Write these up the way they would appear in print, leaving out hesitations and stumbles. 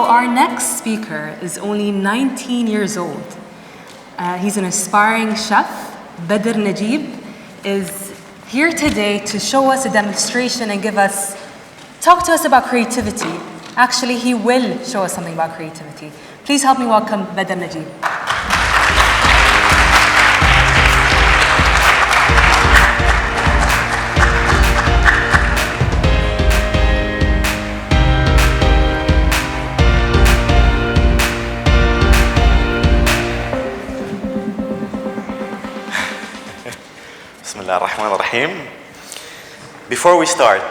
our next speaker is only 19 years old. He's an aspiring chef. Badr Najib is here today to show us a demonstration and talk to us about creativity. Actually, he will show us something about creativity. Please help me welcome Badr Najib. Before we start,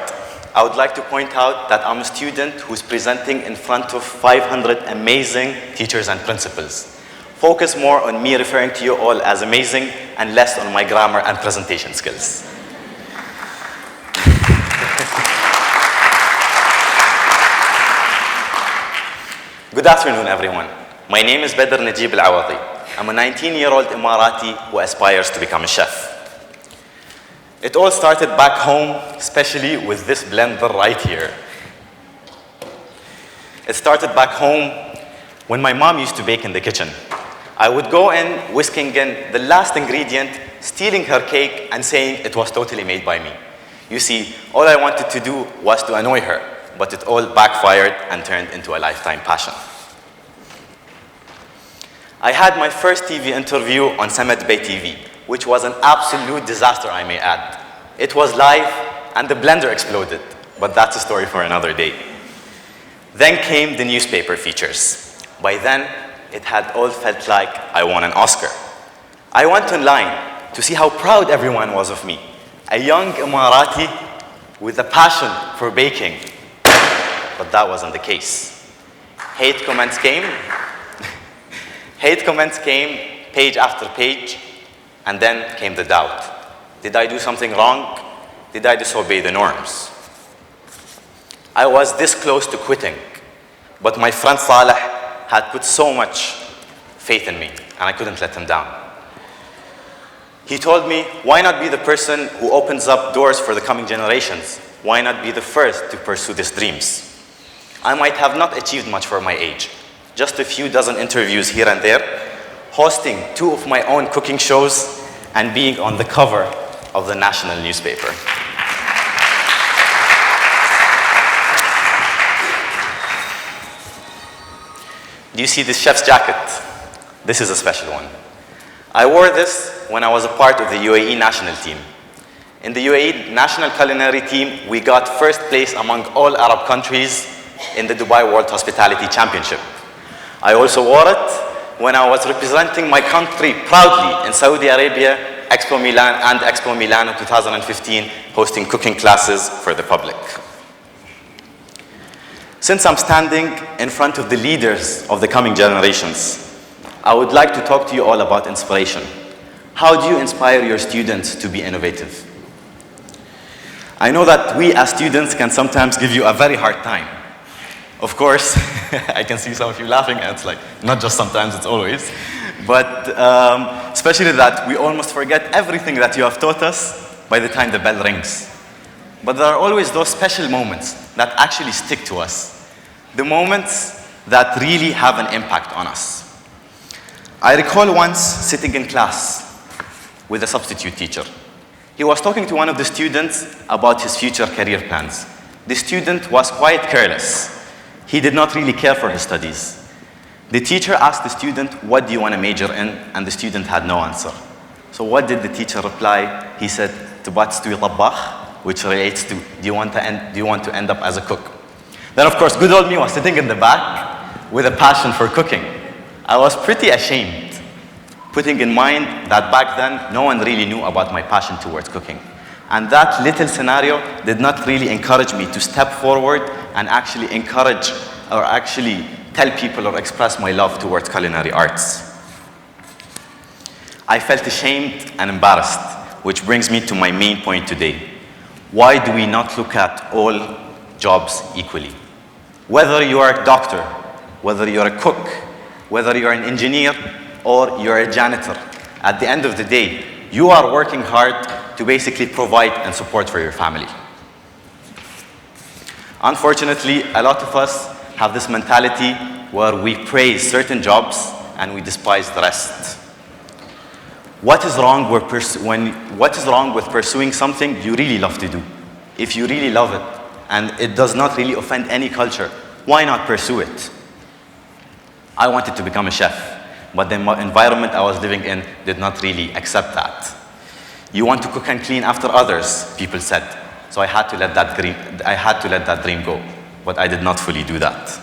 I would like to point out that I'm a student who's presenting in front of 500 amazing teachers and principals. Focus more on me referring to you all as amazing and less on my grammar and presentation skills. Good afternoon, everyone. My name is Badr Najib Al-Awadi. I'm a 19-year-old Emirati who aspires to become a chef. It all started back home, especially with this blender right here. It started back home when my mom used to bake in the kitchen. I would go in, whisking in the last ingredient, stealing her cake, and saying it was totally made by me. You see, all I wanted to do was to annoy her, but it all backfired and turned into a lifetime passion. I had my first TV interview on Samad Bay TV, which was an absolute disaster, I may add. It was live, and the blender exploded, but that's a story for another day. Then came the newspaper features. By then, it had all felt like I won an Oscar. I went online to see how proud everyone was of me, a young Emirati with a passion for baking. But that wasn't the case. Hate comments came. Hate comments came, page after page. And then came the doubt. Did I do something wrong? Did I disobey the norms? I was this close to quitting, but my friend Saleh had put so much faith in me, and I couldn't let him down. He told me, why not be the person who opens up doors for the coming generations? Why not be the first to pursue these dreams? I might have not achieved much for my age, just a few dozen interviews here and there, hosting 2 of my own cooking shows, and being on the cover of the national newspaper. Do you see this chef's jacket? This is a special one. I wore this when I was a part of the UAE national team. In the UAE national culinary team, we got first place among all Arab countries in the Dubai World Hospitality Championship. I also wore it when I was representing my country proudly in Saudi Arabia, Expo Milan and Expo Milano 2015, hosting cooking classes for the public. Since I'm standing in front of the leaders of the coming generations, I would like to talk to you all about inspiration. How do you inspire your students to be innovative? I know that we as students can sometimes give you a very hard time. Of course, I can see some of you laughing, and it's like, not just sometimes, it's always. But especially that we almost forget everything that you have taught us by the time the bell rings. But there are always those special moments that actually stick to us. The moments that really have an impact on us. I recall once sitting in class with a substitute teacher. He was talking to one of the students about his future career plans. The student was quite careless. He did not really care for his studies. The teacher asked the student, what do you want to major in? And the student had no answer. So what did the teacher reply? He said, "Tubat tui tabbakh," which relates to, do you want to end up as a cook? Then of course, good old me was sitting in the back with a passion for cooking. I was pretty ashamed, putting in mind that back then, no one really knew about my passion towards cooking. And that little scenario did not really encourage me to step forward and actually encourage or actually tell people or express my love towards culinary arts. I felt ashamed and embarrassed, which brings me to my main point today. Why do we not look at all jobs equally? Whether you are a doctor, whether you're a cook, whether you're an engineer, or you're a janitor, at the end of the day, you are working hard to basically provide and support for your family. Unfortunately, a lot of us have this mentality where we praise certain jobs and we despise the rest. What is wrong with pursuing something you really love to do? If you really love it and it does not really offend any culture, why not pursue it? I wanted to become a chef, but the environment I was living in did not really accept that. You want to cook and clean after others, people said. So I had to let that dream go, but I did not fully do that.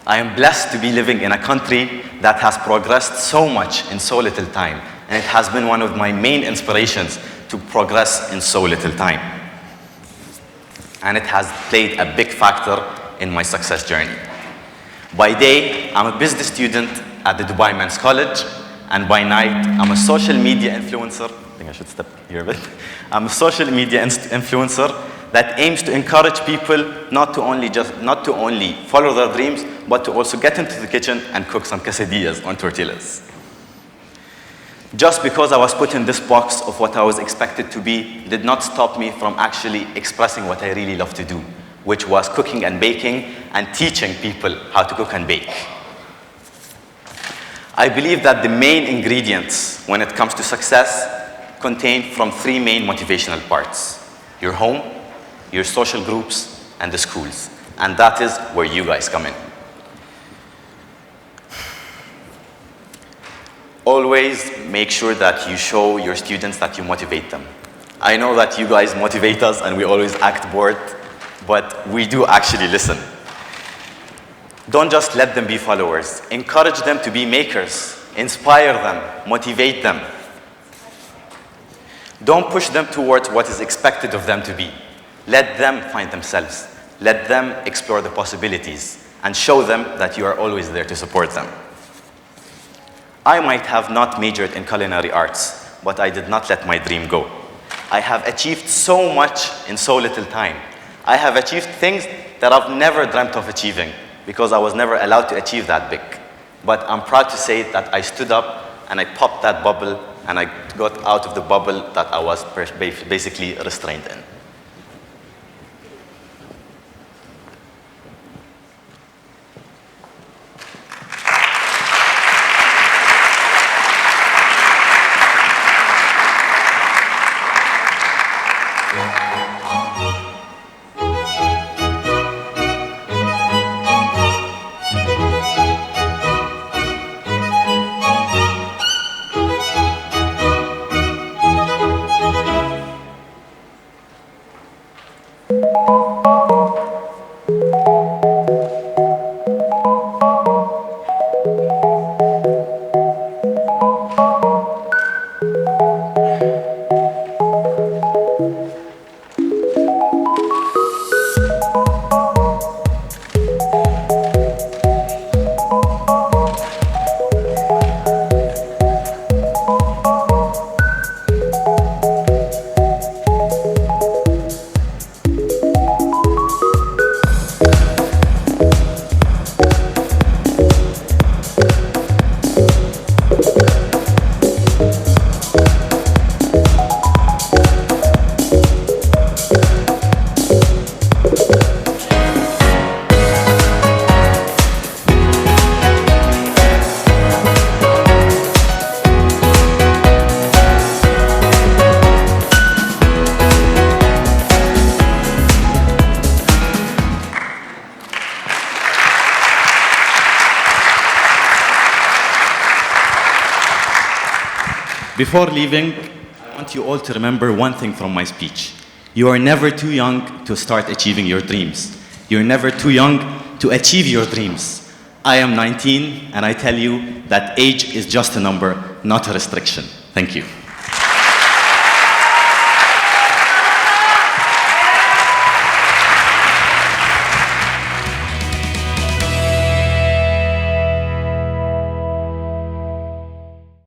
I am blessed to be living in a country that has progressed so much in so little time, and it has been one of my main inspirations to progress in so little time. And it has played a big factor in my success journey. By day, I'm a business student at the Dubai Men's College, and by night, I'm a social media influencer. I think I should step here a bit. I'm a social media influencer that aims to encourage people not to only follow their dreams, but to also get into the kitchen and cook some quesadillas on tortillas. Just because I was put in this box of what I was expected to be did not stop me from actually expressing what I really love to do, which was cooking and baking and teaching people how to cook and bake. I believe that the main ingredients when it comes to success contain from three main motivational parts: your home, your social groups, and the schools. And that is where you guys come in. Always make sure that you show your students that you motivate them. I know that you guys motivate us and we always act bored, but we do actually listen. Don't just let them be followers. Encourage them to be makers. Inspire them. Motivate them. Don't push them towards what is expected of them to be. Let them find themselves. Let them explore the possibilities and show them that you are always there to support them. I might have not majored in culinary arts, but I did not let my dream go. I have achieved so much in so little time. I have achieved things that I've never dreamt of achieving because I was never allowed to achieve that big. But I'm proud to say that I stood up and I popped that bubble and I got out of the bubble that I was basically restrained in. Before leaving, I want you all to remember one thing from my speech. You are never too young to start achieving your dreams. You're never too young to achieve your dreams. I am 19, and I tell you that age is just a number, not a restriction. Thank you.